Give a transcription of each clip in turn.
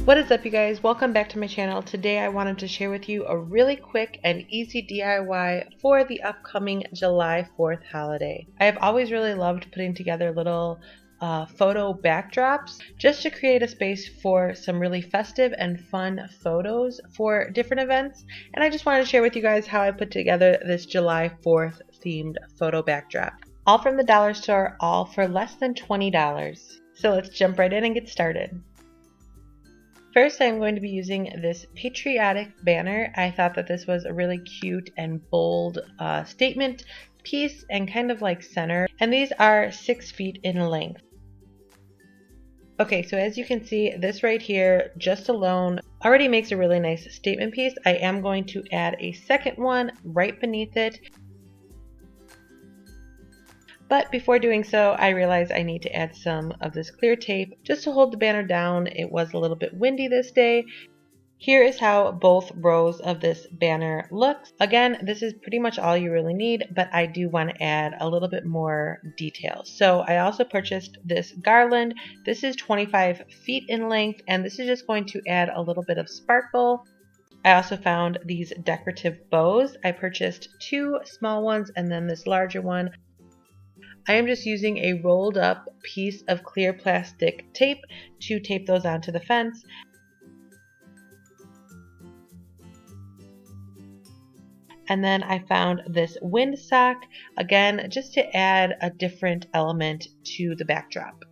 What is up, you guys? Welcome back to my channel. Today I wanted to share with you a really quick and easy DIY for the upcoming July 4th holiday. I have always really loved putting together little photo backdrops just to create a space for some really festive and fun photos for different events. And I just wanted to share with you guys how I put together this July 4th themed photo backdrop. All from the dollar store, all for less than $20. So let's jump right in and get started. First, I'm going to be using this Patriotic Banner. I thought that this was a really cute and bold statement piece and kind of like center. And these are 6 feet in length. Okay, so as you can see, this right here just alone already makes a really nice statement piece. I am going to add a second one right beneath it. But before doing so, I realized I need to add some of this clear tape just to hold the banner down. It was a little bit windy this day. Here is how both rows of this banner looks. Again, this is pretty much all you really need, but I do want to add a little bit more detail. So I also purchased this Garland. This is 25 feet in length, and this is just going to add a little bit of sparkle. I also found these decorative bows. I purchased 2 small ones and then this larger one. I am just using a rolled up piece of clear plastic tape to tape those onto the fence. And then I found this windsock, again, just to add a different element to the backdrop.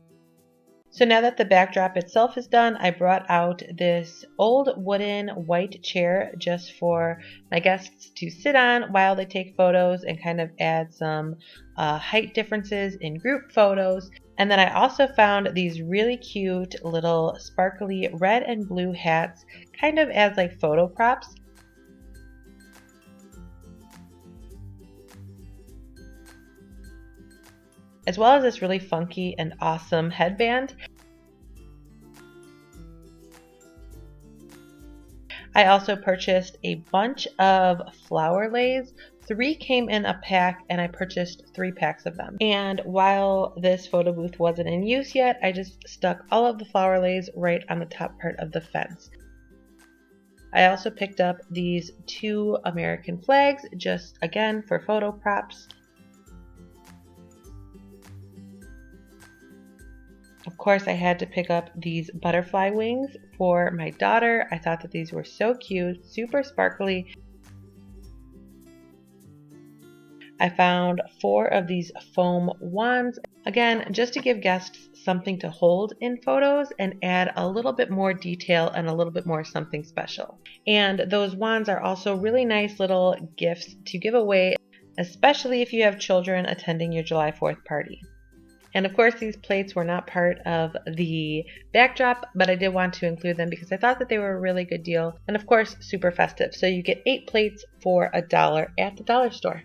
So now that the backdrop itself is done, I brought out this old wooden white chair just for my guests to sit on while they take photos and kind of add some height differences in group photos. And then I also found these really cute little sparkly red and blue hats kind of as like photo props. As well as this really funky and awesome headband. I also purchased a bunch of flower leis. 3 came in a pack and I purchased 3 packs of them. And while this photo booth wasn't in use yet, I just stuck all of the flower leis right on the top part of the fence. I also picked up these 2 American flags, just again for photo props. Of course, I had to pick up these butterfly wings for my daughter. I thought that these were so cute, super sparkly. I found 4 of these foam wands, again, just to give guests something to hold in photos and add a little bit more detail and a little bit more something special. And those wands are also really nice little gifts to give away, especially if you have children attending your July 4th party. And of course, these plates were not part of the backdrop, but I did want to include them because I thought that they were a really good deal. And of course, super festive. So you get 8 plates for $1 at the dollar store.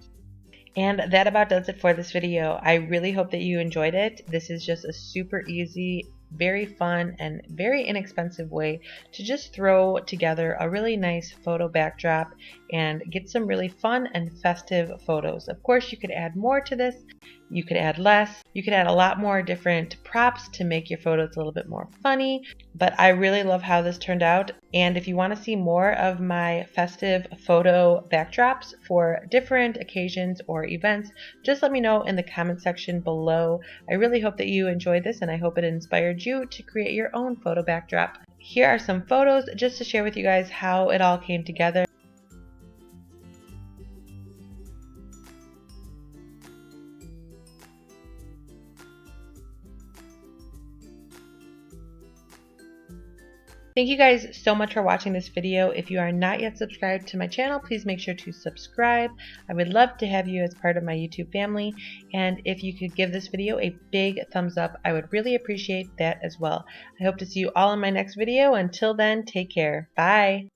And that about does it for this video. I really hope that you enjoyed it. This is just a super easy, very fun, and very inexpensive way to just throw together a really nice photo backdrop and get some really fun and festive photos. Of course, you could add more to this. You could add less. You could add a lot more different props to make your photos a little bit more funny. But I really love how this turned out. And if you want to see more of my festive photo backdrops for different occasions or events, just let me know in the comment section below. I really hope that you enjoyed this and I hope it inspired you to create your own photo backdrop. Here are some photos just to share with you guys how it all came together. Thank you guys so much for watching this video. If you are not yet subscribed to my channel, please make sure to subscribe. I would love to have you as part of my YouTube family. And if you could give this video a big thumbs up, I would really appreciate that as well. I hope to see you all in my next video. Until then, take care. Bye.